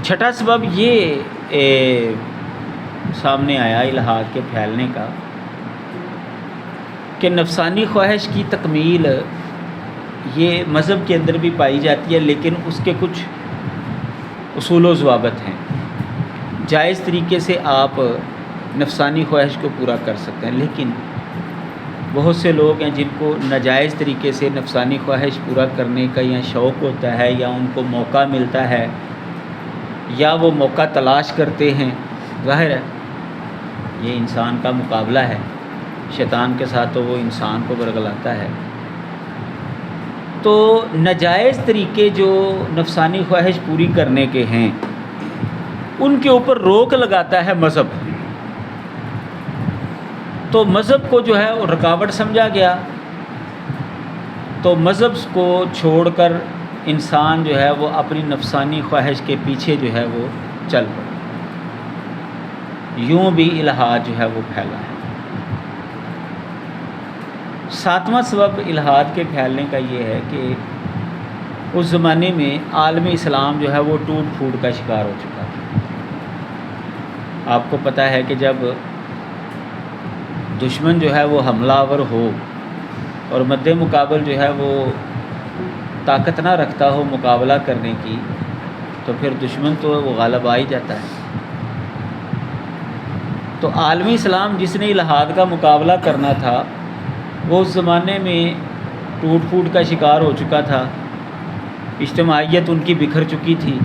چھٹا سبب یہ سامنے آیا الحاد کے پھیلنے کا کہ نفسانی خواہش کی تکمیل یہ مذہب کے اندر بھی پائی جاتی ہے، لیکن اس کے کچھ اصول و ضوابط ہیں۔ جائز طریقے سے آپ نفسانی خواہش کو پورا کر سکتے ہیں، لیکن بہت سے لوگ ہیں جن کو ناجائز طریقے سے نفسانی خواہش پورا کرنے کا یا شوق ہوتا ہے، یا ان کو موقع ملتا ہے، یا وہ موقع تلاش کرتے ہیں۔ ظاہر ہے یہ انسان کا مقابلہ ہے شیطان کے ساتھ، تو وہ انسان کو برگلاتا ہے۔ تو ناجائز طریقے جو نفسانی خواہش پوری کرنے کے ہیں ان کے اوپر روک لگاتا ہے مذہب۔ تو مذہب کو جو ہے وہ رکاوٹ سمجھا گیا، تو مذہب کو چھوڑ کر انسان جو ہے وہ اپنی نفسانی خواہش کے پیچھے جو ہے وہ چل پڑا۔ یوں بھی الحاد جو ہے وہ پھیلا ہے۔ ساتواں سبب الحاد کے پھیلنے کا یہ ہے کہ اس زمانے میں عالم اسلام جو ہے وہ ٹوٹ پھوٹ کا شکار ہو چکا تھا۔ آپ کو پتہ ہے کہ جب دشمن جو ہے وہ حملہ آور ہو اور مد مقابل جو ہے وہ طاقت نہ رکھتا ہو مقابلہ کرنے کی، تو پھر دشمن تو وہ غالب آ ہی جاتا ہے۔ تو عالمی اسلام جس نے الحاد کا مقابلہ کرنا تھا وہ اس زمانے میں ٹوٹ پھوٹ کا شکار ہو چکا تھا، اجتماعیت ان کی بکھر چکی تھی۔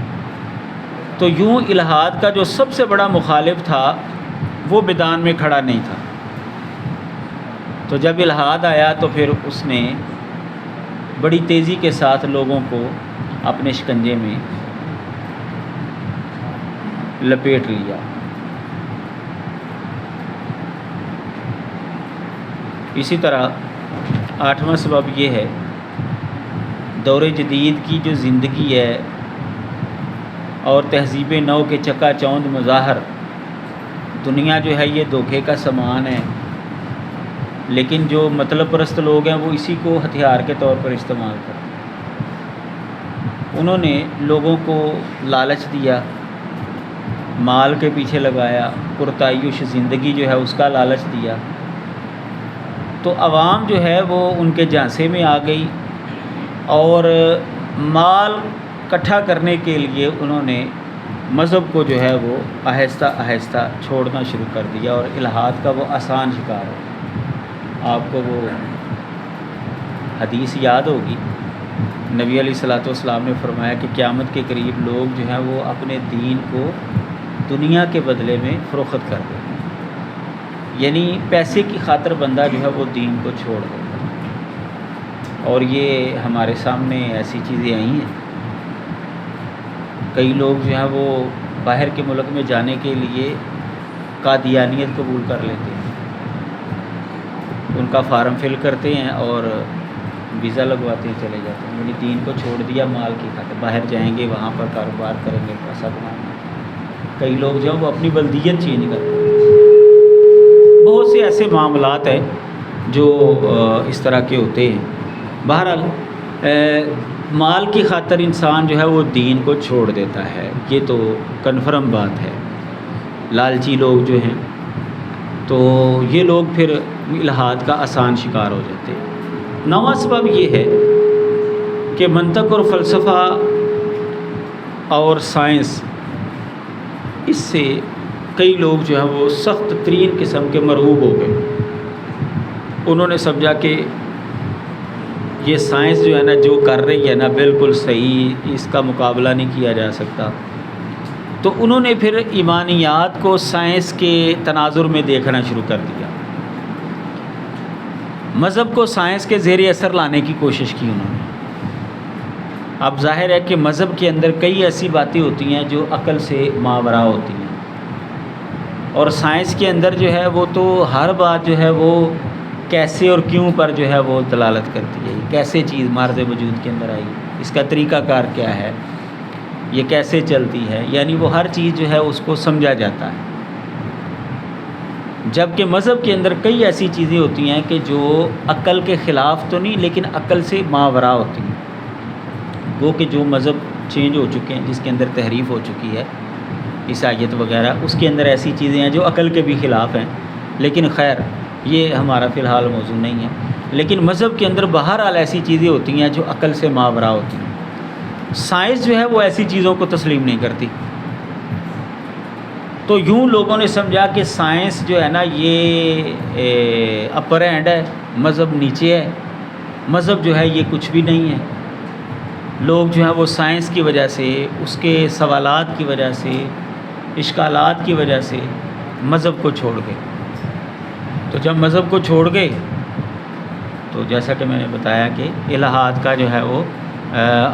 تو یوں الحاد کا جو سب سے بڑا مخالف تھا وہ میدان میں کھڑا نہیں تھا۔ تو جب الحاد آیا تو پھر اس نے بڑی تیزی کے ساتھ لوگوں کو اپنے شکنجے میں لپیٹ لیا۔ اسی طرح آٹھواں سبب یہ ہے، دور جدید کی جو زندگی ہے اور تہذیب نو کے چکا چوند مظاہر، دنیا جو ہے یہ دھوکے کا سامان ہے، لیکن جو مطلب پرست لوگ ہیں وہ اسی کو ہتھیار کے طور پر استعمال کرتے ہیں۔ انہوں نے لوگوں کو لالچ دیا، مال کے پیچھے لگایا، پرتعیش زندگی جو ہے اس کا لالچ دیا، تو عوام جو ہے وہ ان کے جھانسے میں آ گئی، اور مال اکٹھا کرنے کے لیے انہوں نے مذہب کو جو ہے وہ آہستہ آہستہ چھوڑنا شروع کر دیا، اور الحاد کا وہ آسان شکار ہو۔ آپ کو وہ حدیث یاد ہوگی، نبی علیہ الصلوۃ والسلام نے فرمایا کہ قیامت کے قریب لوگ جو ہیں وہ اپنے دین کو دنیا کے بدلے میں فروخت کر دیں گے، یعنی پیسے کی خاطر بندہ جو ہے وہ دین کو چھوڑ دے گا۔ اور یہ ہمارے سامنے ایسی چیزیں آئی ہیں، کئی لوگ جو ہیں وہ باہر کے ملک میں جانے کے لیے قادیانیت قبول کر لیتے ہیں، ان کا فارم فل کرتے ہیں اور ویزا لگواتے ہیں، چلے جاتے ہیں، یعنی دین کو چھوڑ دیا مال کی خاطر، باہر جائیں گے وہاں پر کاروبار کریں گے، پیسہ کمائیں گے۔ کئی لوگ جو ہیں وہ اپنی بلدیت چینج کرتے ہیں۔ بہت سے ایسے معاملات ہیں جو اس طرح کے ہوتے ہیں۔ بہرحال مال کی خاطر انسان جو ہے وہ دین کو چھوڑ دیتا ہے، یہ تو کنفرم بات ہے۔ لالچی لوگ جو ہیں تو یہ لوگ پھر الحاد کا آسان شکار ہو جاتے ہیں۔ نواں سبب یہ ہے کہ منطق اور فلسفہ اور سائنس، اس سے کئی لوگ جو ہیں وہ سخت ترین قسم کے مرعوب ہو گئے۔ انہوں نے سمجھا کہ یہ سائنس جو ہے نا جو کر رہی ہے نا بالکل صحیح، اس کا مقابلہ نہیں کیا جا سکتا۔ تو انہوں نے پھر ایمانیات کو سائنس کے تناظر میں دیکھنا شروع کر دیا، مذہب کو سائنس کے زیر اثر لانے کی کوشش کی انہوں نے۔ اب ظاہر ہے کہ مذہب کے اندر کئی ایسی باتیں ہوتی ہیں جو عقل سے ماوراء ہوتی ہیں، اور سائنس کے اندر جو ہے وہ تو ہر بات جو ہے وہ کیسے اور کیوں پر جو ہے وہ دلالت کرتی ہے۔ کیسے چیز مارد وجود کے اندر آئی، اس کا طریقہ کار کیا ہے، یہ کیسے چلتی ہے، یعنی وہ ہر چیز جو ہے اس کو سمجھا جاتا ہے۔ جبکہ مذہب کے اندر کئی ایسی چیزیں ہوتی ہیں کہ جو عقل کے خلاف تو نہیں لیکن عقل سے ماوراء ہوتی ہیں، وہ کہ جو مذہب چینج ہو چکے ہیں، جس کے اندر تحریف ہو چکی ہے عیسائیت وغیرہ، اس کے اندر ایسی چیزیں ہیں جو عقل کے بھی خلاف ہیں، لیکن خیر یہ ہمارا فی الحال موضوع نہیں ہے۔ لیکن مذہب کے اندر بہرحال ایسی چیزیں ہوتی ہیں جو عقل سے ماوراء ہوتی ہیں۔ سائنس جو ہے وہ ایسی چیزوں کو تسلیم نہیں کرتی، تو یوں لوگوں نے سمجھا کہ سائنس جو ہے نا یہ اپر ہینڈ ہے، مذہب نیچے ہے، مذہب جو ہے یہ کچھ بھی نہیں ہے۔ لوگ جو ہیں وہ سائنس کی وجہ سے، اس کے سوالات کی وجہ سے، اشکالات کی وجہ سے مذہب کو چھوڑ گئے۔ تو جب مذہب کو چھوڑ گئے تو جیسا کہ میں نے بتایا کہ الہاد کا جو ہے وہ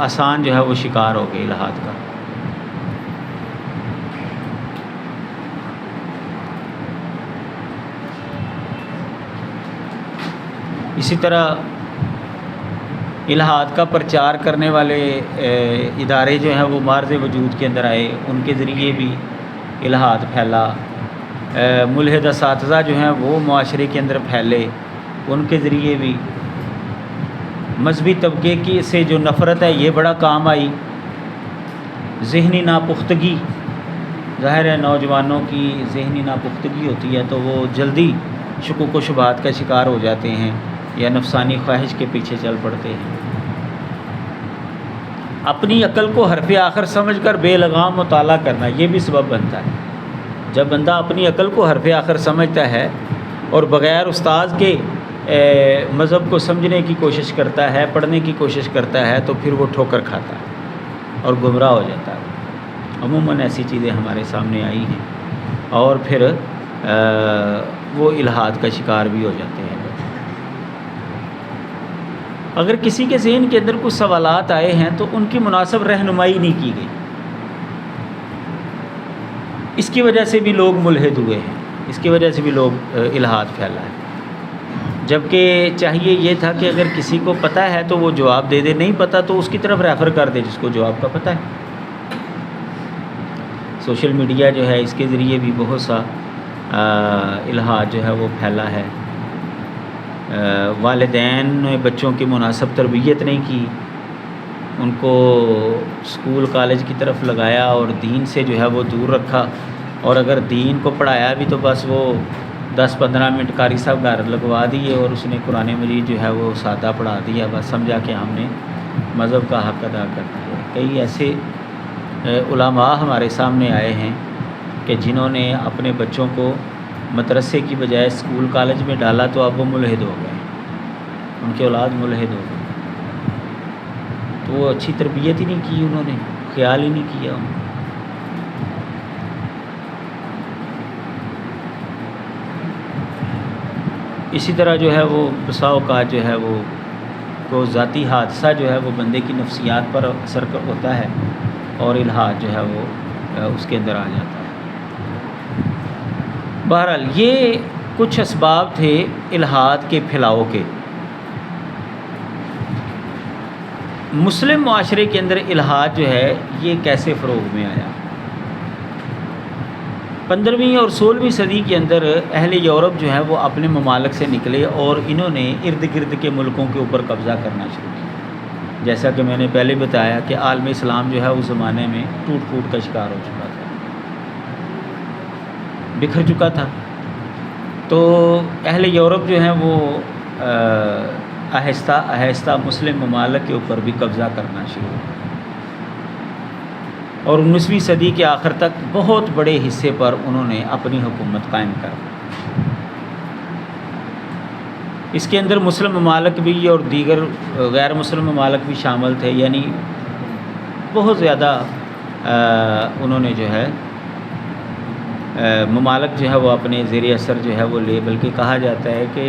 آسان جو ہے وہ شکار ہو گئے الہاد کا۔ اسی طرح الہاد کا پرچار کرنے والے ادارے جو ہیں وہ معرض وجود کے اندر آئے، ان کے ذریعے بھی الہاد پھیلا۔ ملحد اساتذہ جو ہیں وہ معاشرے کے اندر پھیلے، ان کے ذریعے بھی مذہبی طبقے کی سے جو نفرت ہے یہ بڑا کام آئی۔ ذہنی ناپختگی، ظاہر ہے نوجوانوں کی ذہنی ناپختگی ہوتی ہے تو وہ جلدی شکوک و شبہات کا شکار ہو جاتے ہیں یا نفسانی خواہش کے پیچھے چل پڑتے ہیں۔ اپنی عقل کو حرف آخر سمجھ کر بے لگام مطالعہ کرنا یہ بھی سبب بنتا ہے۔ جب بندہ اپنی عقل کو حرف آخر سمجھتا ہے اور بغیر استاذ کے مذہب کو سمجھنے کی کوشش کرتا ہے، پڑھنے کی کوشش کرتا ہے، تو پھر وہ ٹھوکر کھاتا ہے اور گمراہ ہو جاتا ہے۔ عموماً ایسی چیزیں ہمارے سامنے آئی ہیں اور پھر وہ الہاد کا شکار بھی ہو جاتے ہیں۔ اگر کسی کے ذہن کے اندر کچھ سوالات آئے ہیں تو ان کی مناسب رہنمائی نہیں کی گئی، اس کی وجہ سے بھی لوگ ملحد ہوئے ہیں، اس کی وجہ سے بھی لوگ الہاد پھیلا ہے۔ جبکہ چاہیے یہ تھا کہ اگر کسی کو پتہ ہے تو وہ جواب دے دے، نہیں پتہ تو اس کی طرف ریفر کر دے جس کو جواب کا پتہ ہے۔ سوشل میڈیا جو ہے اس کے ذریعے بھی بہت سا الہاد جو ہے وہ پھیلا ہے۔ والدین نے بچوں کی مناسب تربیت نہیں کی، ان کو اسکول کالج کی طرف لگایا اور دین سے جو ہے وہ دور رکھا، اور اگر دین کو پڑھایا بھی تو بس وہ 10-15 منٹ قاری صاحب گھر لگوا دیے اور اس نے قرآن مجید جو ہے وہ سادہ پڑھا دیا، بس سمجھا کہ ہم نے مذہب کا حق ادا کر دیا۔ کئی ایسے علماء ہمارے سامنے آئے ہیں کہ جنہوں نے اپنے بچوں کو مدرسے کی بجائے اسکول کالج میں ڈالا تو اب وہ ملحد ہو گئے، ان کی اولاد ملحد ہو گئی۔ تو وہ اچھی تربیت ہی نہیں کی، انہوں نے خیال ہی نہیں کیا۔ اسی طرح جو ہے وہ بسا اوقات جو ہے وہ کو ذاتی حادثہ جو ہے وہ بندے کی نفسیات پر اثر ہوتا ہے اور الہاد جو ہے وہ اس کے اندر آ جاتا ہے۔ بہرحال یہ کچھ اسباب تھے الہاد کے پھیلاؤ کے۔ مسلم معاشرے کے اندر الہاد جو ہے یہ کیسے فروغ میں آیا؟ 15ویں اور 16ویں صدی کے اندر اہل یورپ جو ہے وہ اپنے ممالک سے نکلے اور انہوں نے ارد گرد کے ملکوں کے اوپر قبضہ کرنا شروع کیا۔ جیسا کہ میں نے پہلے بتایا کہ عالم اسلام جو ہے اس زمانے میں ٹوٹ پھوٹ کا شکار ہو چکا تھا، بکھر چکا تھا۔ تو اہل یورپ جو ہیں وہ آہستہ آہستہ مسلم ممالک کے اوپر بھی قبضہ کرنا شروع ہوا، اور 19ویں صدی کے آخر تک بہت بڑے حصے پر انہوں نے اپنی حکومت قائم کر دی۔ اس کے اندر مسلم ممالک بھی اور دیگر غیر مسلم ممالک بھی شامل تھے، یعنی بہت زیادہ انہوں نے جو ہے ممالک جو ہے وہ اپنے زیر اثر جو ہے وہ لے، بلکہ کہا جاتا ہے کہ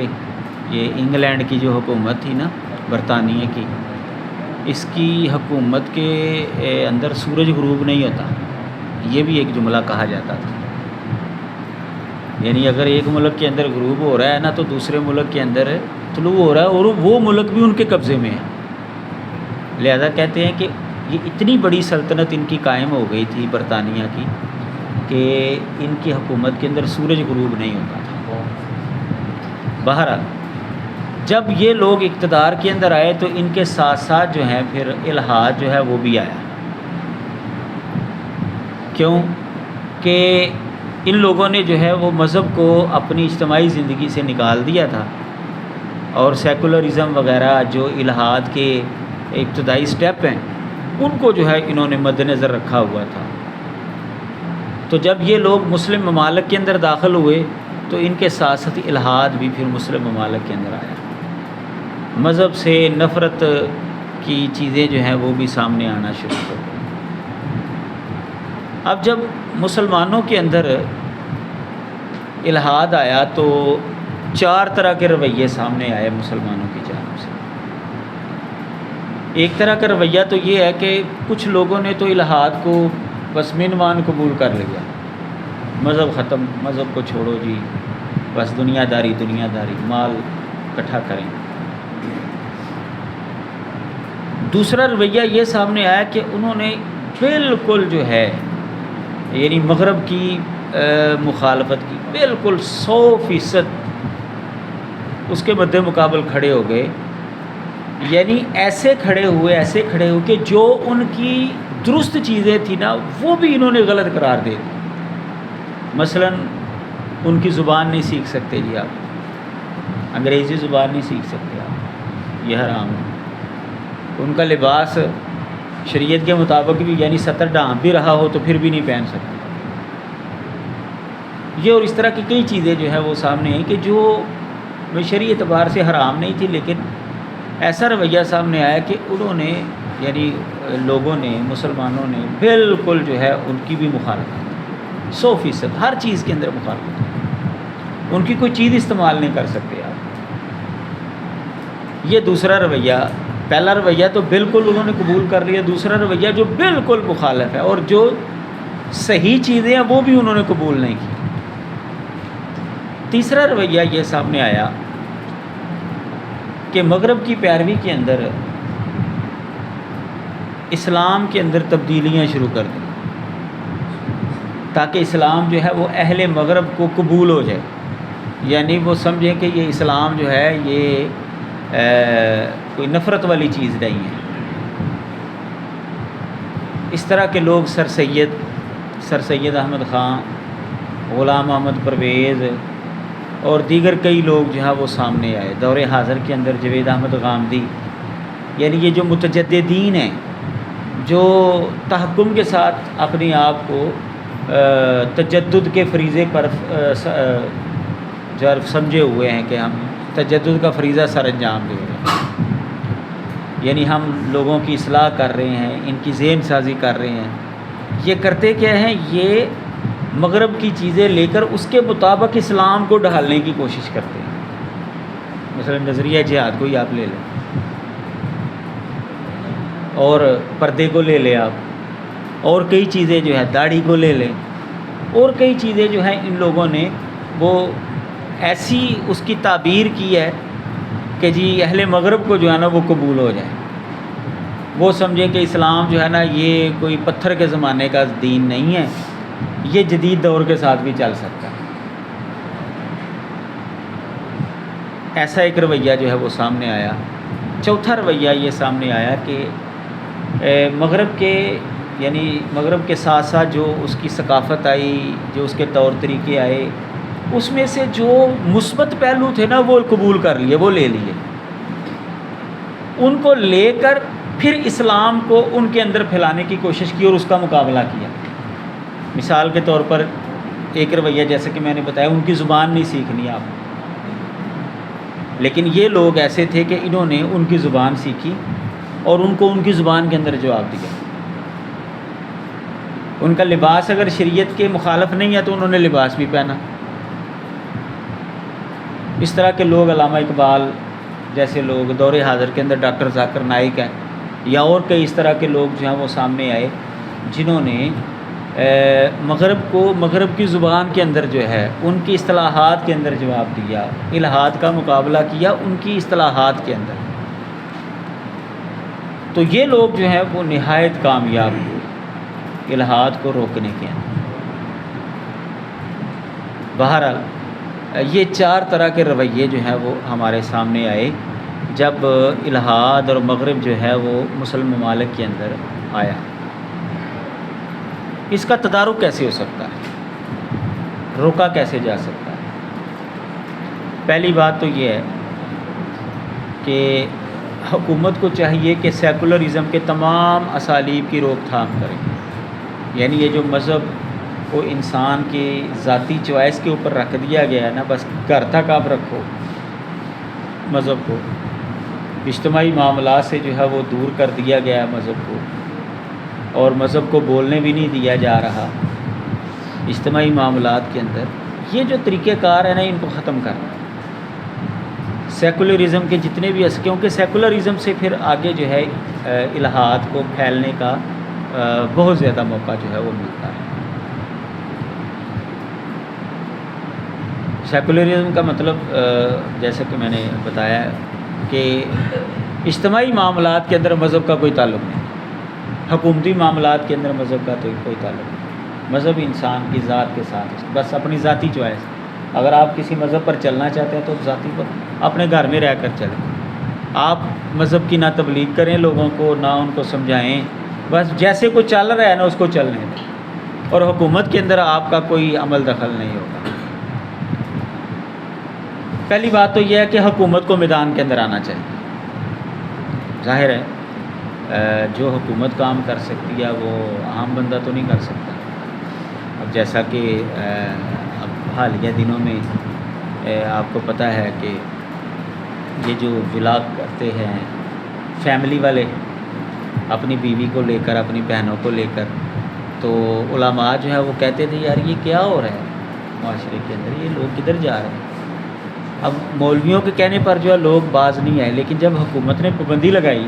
یہ انگلینڈ کی جو حکومت تھی نا برطانیہ کی، اس کی حکومت کے اندر سورج غروب نہیں ہوتا، یہ بھی ایک جملہ کہا جاتا تھا۔ یعنی اگر ایک ملک کے اندر غروب ہو رہا ہے نا تو دوسرے ملک کے اندر طلوع ہو رہا ہے، اور وہ ملک بھی ان کے قبضے میں ہے۔ لہذا کہتے ہیں کہ یہ اتنی بڑی سلطنت ان کی قائم ہو گئی تھی برطانیہ کی کہ ان کی حکومت کے اندر سورج غروب نہیں ہوتا تھا۔ بہرحال جب یہ لوگ اقتدار کے اندر آئے تو ان کے ساتھ ساتھ جو ہیں پھر الہاد جو ہے وہ بھی آیا، کیوں کہ ان لوگوں نے جو ہے وہ مذہب کو اپنی اجتماعی زندگی سے نکال دیا تھا، اور سیکولرزم وغیرہ جو الہاد کے ابتدائی سٹیپ ہیں ان کو جو ہے انہوں نے مد نظر رکھا ہوا تھا۔ تو جب یہ لوگ مسلم ممالک کے اندر داخل ہوئے تو ان کے ساتھ ساتھ الہاد بھی پھر مسلم ممالک کے اندر آیا، مذہب سے نفرت کی چیزیں جو ہیں وہ بھی سامنے آنا شروع ہو گئی۔ اب جب مسلمانوں کے اندر الہاد آیا تو 4 طرح کے رویے سامنے آئے مسلمانوں کی جانب سے۔ ایک طرح کا رویہ تو یہ ہے کہ کچھ لوگوں نے تو الہاد کو بس من مان قبول کر لیا، مذہب ختم، مذہب کو چھوڑو جی، بس دنیا داری مال اکٹھا کریں۔ دوسرا رویہ یہ سامنے آیا کہ انہوں نے بالکل جو ہے یعنی مغرب کی مخالفت کی، بالکل 100% اس کے مد مقابل کھڑے ہو گئے، یعنی ایسے کھڑے ہوئے کہ جو ان کی درست چیزیں تھیں نا وہ بھی انہوں نے غلط قرار دے دی۔ مثلا ان کی زبان نہیں سیکھ سکتے جی آپ، انگریزی زبان نہیں سیکھ سکتے آپ، یہ حرام ہے۔ ان کا لباس شریعت کے مطابق بھی یعنی 70 ڈھانپ بھی رہا ہو تو پھر بھی نہیں پہن سکتے۔ یہ اور اس طرح کی کئی چیزیں جو ہے وہ سامنے ہیں کہ جو شرعی اعتبار سے حرام نہیں تھی، لیکن ایسا رویہ سامنے آیا کہ انہوں نے یعنی لوگوں نے، مسلمانوں نے بالکل جو ہے ان کی بھی مخالفت، 100% ہر چیز کے اندر مخالفت، ان کی کوئی چیز استعمال نہیں کر سکتے آپ۔ یہ دوسرا رویہ۔ پہلا رویہ تو بالکل انہوں نے قبول کر لیا، دوسرا رویہ جو بالکل مخالف ہے، اور جو صحیح چیزیں ہیں وہ بھی انہوں نے قبول نہیں کی۔ تیسرا رویہ یہ سامنے آیا کہ مغرب کی پیروی کے اندر اسلام کے اندر تبدیلیاں شروع کر دیں تاکہ اسلام جو ہے وہ اہل مغرب کو قبول ہو جائے، یعنی وہ سمجھیں کہ یہ اسلام جو ہے یہ کوئی نفرت والی چیز نہیں ہے۔ اس طرح کے لوگ سر سید احمد خان، غلام احمد پرویز اور دیگر کئی لوگ جو ہے وہ سامنے آئے۔ دور حاضر کے اندر جوید احمد غامدی، یعنی یہ جو متجددین ہیں جو تحکم کے ساتھ اپنے آپ کو تجدد کے فریضے پر جو سمجھے ہوئے ہیں کہ ہم تجدد کا فریضہ سر انجام دے رہے ہیں، یعنی ہم لوگوں کی اصلاح کر رہے ہیں، ان کی ذہن سازی کر رہے ہیں۔ یہ کرتے کیا ہیں؟ یہ مغرب کی چیزیں لے کر اس کے مطابق اسلام کو ڈھالنے کی کوشش کرتے ہیں۔ مثلا نظریہ جہاد کو ہی آپ لے لیں، اور پردے کو لے لیں آپ، اور کئی چیزیں جو ہے داڑھی کو لے لیں، اور کئی چیزیں جو ہیں ان لوگوں نے وہ ایسی اس کی تعبیر کی ہے کہ جی اہل مغرب کو جو ہے نا وہ قبول ہو جائے، وہ سمجھیں کہ اسلام جو ہے نا یہ کوئی پتھر کے زمانے کا دین نہیں ہے، یہ جدید دور کے ساتھ بھی چل سکتا ہے۔ ایسا ایک رویہ جو ہے وہ سامنے آیا۔ چوتھا رویہ یہ سامنے آیا کہ مغرب کے یعنی مغرب کے ساتھ ساتھ جو اس کی ثقافت آئی، جو اس کے طور طریقے آئے، اس میں سے جو مثبت پہلو تھے نا وہ قبول کر لیے، وہ لے لیے، ان کو لے کر پھر اسلام کو ان کے اندر پھیلانے کی کوشش کی اور اس کا مقابلہ کیا۔ مثال کے طور پر ایک رویہ جیسے کہ میں نے بتایا، ان کی زبان نہیں سیکھنی آپ، لیکن یہ لوگ ایسے تھے کہ انہوں نے ان کی زبان سیکھی اور ان کو ان کی زبان کے اندر جواب دیا۔ ان کا لباس اگر شریعت کے مخالف نہیں ہے تو انہوں نے لباس بھی پہنا۔ اس طرح کے لوگ علامہ اقبال جیسے لوگ، دور حاضر کے اندر ڈاکٹر ذاکر نائک ہیں، یا اور کئی اس طرح کے لوگ جو ہیں وہ سامنے آئے جنہوں نے مغرب کی زبان کے اندر جو ہے ان کی اصطلاحات کے اندر جواب دیا، الہاد کا مقابلہ کیا ان کی اصطلاحات کے اندر۔ تو یہ لوگ جو ہیں وہ نہایت کامیاب ہوئے الہاد کو روکنے کے اندر۔ بہرحال یہ 4 طرح کے رویے جو ہیں وہ ہمارے سامنے آئے جب الہاد اور مغرب جو ہے وہ مسلم ممالک کے اندر آیا۔ اس کا تدارک کیسے ہو سکتا ہے، روکا کیسے جا سکتا ہے؟ پہلی بات تو یہ ہے کہ حکومت کو چاہیے کہ سیکولرزم کے تمام اسالیب کی روک تھام کرے، یعنی یہ جو مذہب کو انسان کی ذاتی چوائس کے اوپر رکھ دیا گیا ہے نا، بس گھر تک آپ رکھو مذہب کو، اجتماعی معاملات سے جو ہے وہ دور کر دیا گیا ہے مذہب کو، اور مذہب کو بولنے بھی نہیں دیا جا رہا اجتماعی معاملات کے اندر۔ یہ جو طریقہ کار ہے نا، ان کو ختم کرنا، سیکولرزم کے جتنے بھی کیونکہ سیکولرزم سے پھر آگے جو ہے الہاد کو پھیلنے کا بہت زیادہ موقع جو ہے وہ ملتا ہے۔ سیکولرزم کا مطلب جیسا کہ میں نے بتایا کہ اجتماعی معاملات کے اندر مذہب کا کوئی تعلق نہیں، حکومتی معاملات کے اندر مذہب کا تو کوئی تعلق نہیں، مذہب انسان کی ذات کے ساتھ بس اپنی ذاتی چوائس۔ اگر آپ کسی مذہب پر چلنا چاہتے ہیں تو ذاتی پر اپنے گھر میں رہ کر چلیں، آپ مذہب کی نہ تبلیغ کریں لوگوں کو، نہ ان کو سمجھائیں، بس جیسے کوئی چل رہا ہے نا اس کو چلنے دیں، اور حکومت کے اندر آپ کا کوئی عمل دخل نہیں ہوگا۔ پہلی بات تو یہ ہے کہ حکومت کو میدان کے اندر آنا چاہیے۔ ظاہر ہے جو حکومت کام کر سکتی ہے وہ عام بندہ تو نہیں کر سکتا۔ اب جیسا کہ اب حالیہ دنوں میں آپ کو پتہ ہے کہ یہ جو ولاگ کرتے ہیں فیملی والے اپنی بیوی کو لے کر، اپنی بہنوں کو لے کر، تو علماء جو ہے وہ کہتے تھے یار یہ کیا ہو رہا ہے معاشرے کے اندر، یہ لوگ کدھر جا رہے ہیں۔ اب مولویوں کے کہنے پر جو ہے لوگ باز نہیں آئے، لیکن جب حکومت نے پابندی لگائی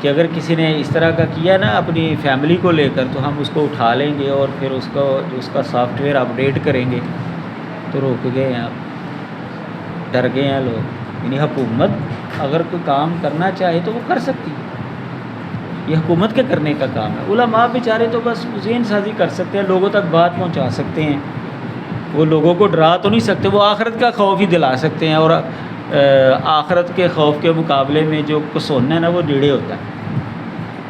کہ اگر کسی نے اس طرح کا کیا نا اپنی فیملی کو لے کر، تو ہم اس کو اٹھا لیں گے اور پھر اس کا سافٹ ویئر اپڈیٹ کریں گے، تو رک گئے ہیں، اب ڈر گئے ہیں لوگ۔ یعنی حکومت اگر کوئی کام کرنا چاہے تو وہ کر سکتی ہے، یہ حکومت کے کرنے کا کام ہے۔ علماء بیچارے تو بس ذہن سازی کر سکتے ہیں، لوگوں تک بات پہنچا سکتے ہیں، وہ لوگوں کو ڈرا تو نہیں سکتے، وہ آخرت کا خوف ہی دلا سکتے ہیں، اور آخرت کے خوف کے مقابلے میں جو کسونا ہے نا وہ نیڑے ہوتا ہے۔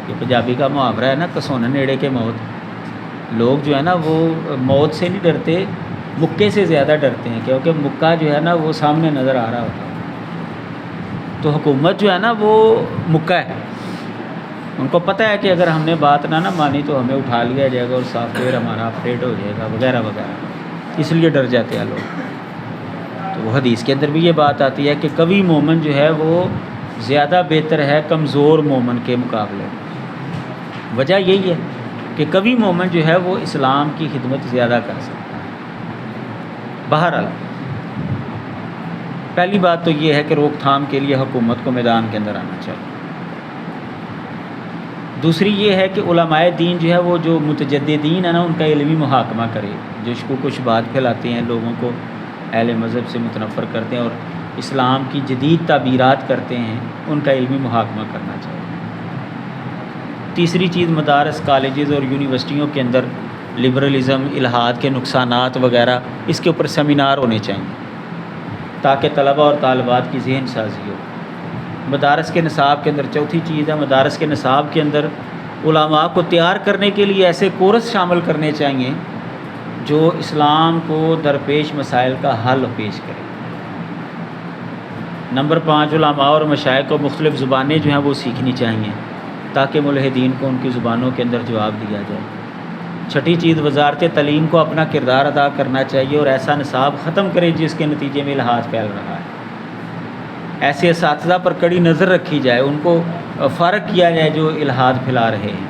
یہ پنجابی کا محاورہ ہے نا، کسونا نیڑے کے موت۔ لوگ جو ہے نا وہ موت سے نہیں ڈرتے، مکے سے زیادہ ڈرتے ہیں، کیونکہ مکہ جو ہے نا وہ سامنے نظر آ رہا ہوتا ہے۔ تو حکومت جو ہے نا وہ مکہ ہے، ان کو پتہ ہے کہ اگر ہم نے بات نہ مانی تو ہمیں اٹھا لیا جائے گا اور سافٹ ویئر ہمارا اپڈیٹ ہو جائے گا وغیرہ وغیرہ، اس لیے ڈر جاتے ہیں لوگ۔ تو وہ حدیث کے اندر بھی یہ بات آتی ہے کہ قوی مومن جو ہے وہ زیادہ بہتر ہے کمزور مومن کے مقابلے۔ وجہ یہی ہے کہ قوی مومن جو ہے وہ اسلام کی خدمت زیادہ کر سکتا ہے۔ بہرحال پہلی بات تو یہ ہے کہ روک تھام کے لیے حکومت کو میدان کے اندر آنا چاہیے۔ دوسری یہ ہے کہ علماء دین جو ہے وہ جو متجددین ہیں نا ان کا علمی محاکمہ کرے، جو شکوک و شبہات پھیلاتے ہیں، لوگوں کو اہل مذہب سے متنفر کرتے ہیں اور اسلام کی جدید تعبیرات کرتے ہیں، ان کا علمی محاکمہ کرنا چاہیے۔ تیسری چیز، مدارس، کالجز اور یونیورسٹیوں کے اندر لبرلزم، الہاد کے نقصانات وغیرہ، اس کے اوپر سیمینار ہونے چاہیے تاکہ طلبہ اور طالبات کی ذہن سازی ہو۔ مدارس کے نصاب کے اندر چوتھی چیز ہے، مدارس کے نصاب کے اندر علماء کو تیار کرنے کے لیے ایسے کورس شامل کرنے چاہیے جو اسلام کو درپیش مسائل کا حل پیش کرے۔ نمبر 5، علماء اور مشائخ کو مختلف زبانیں جو ہیں وہ سیکھنی چاہیے تاکہ ملحدین کو ان کی زبانوں کے اندر جواب دیا جائے۔ چھٹی چیز، وزارت تعلیم کو اپنا کردار ادا کرنا چاہیے اور ایسا نصاب ختم کرے جس کے نتیجے میں الہاد پھیل رہا ہے۔ ایسے اساتذہ پر کڑی نظر رکھی جائے، ان کو فارغ کیا جائے جو الہاد پھیلا رہے ہیں۔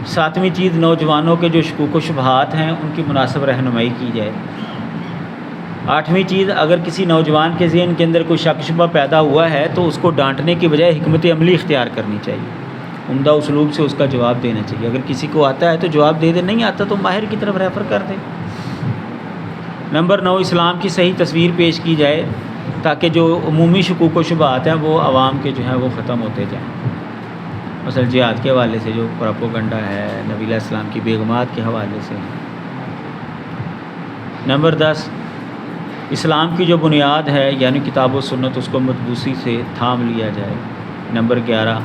7ویں چیز، نوجوانوں کے جو شکوک و شبہات ہیں ان کی مناسب رہنمائی کی جائے۔ 8ویں چیز، اگر کسی نوجوان کے ذہن کے اندر کوئی شک شبہ پیدا ہوا ہے تو اس کو ڈانٹنے کی بجائے حکمت عملی اختیار کرنی چاہیے، عمدہ اسلوب سے اس کا جواب دینا چاہیے۔ اگر کسی کو آتا ہے تو جواب دے دے، نہیں آتا تو ماہر کی طرف ریفر کر دے۔ نمبر 9، اسلام کی صحیح تصویر پیش کی جائے تاکہ جو عمومی شکوک و شبہات ہیں وہ عوام کے جو ہیں وہ ختم ہوتے جائیں۔ مثلا جہاد کے حوالے سے جو پروپیگنڈا ہے، نبی علیہ السلام کی بیگمات کے حوالے سے۔ نمبر 10، اسلام کی جو بنیاد ہے یعنی کتاب و سنت، اس کو مضبوطی سے تھام لیا جائے۔ نمبر 11،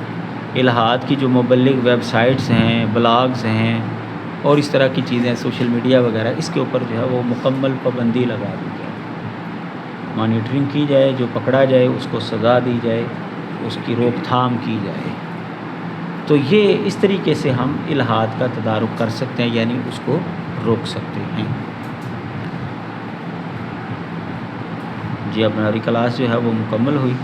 الہاد کی جو مبلغ ویب سائٹس ہیں، بلاگز ہیں اور اس طرح کی چیزیں سوشل میڈیا وغیرہ، اس کے اوپر جو ہے وہ مکمل پابندی لگا دی جائے، مانیٹرنگ کی جائے، جو پکڑا جائے اس کو سزا دی جائے، اس کی روک تھام کی جائے۔ تو یہ اس طریقے سے ہم الہاد کا تدارک کر سکتے ہیں، یعنی اس کو روک سکتے ہیں۔ جی اب ہماری کلاس جو ہے وہ مکمل ہوئی۔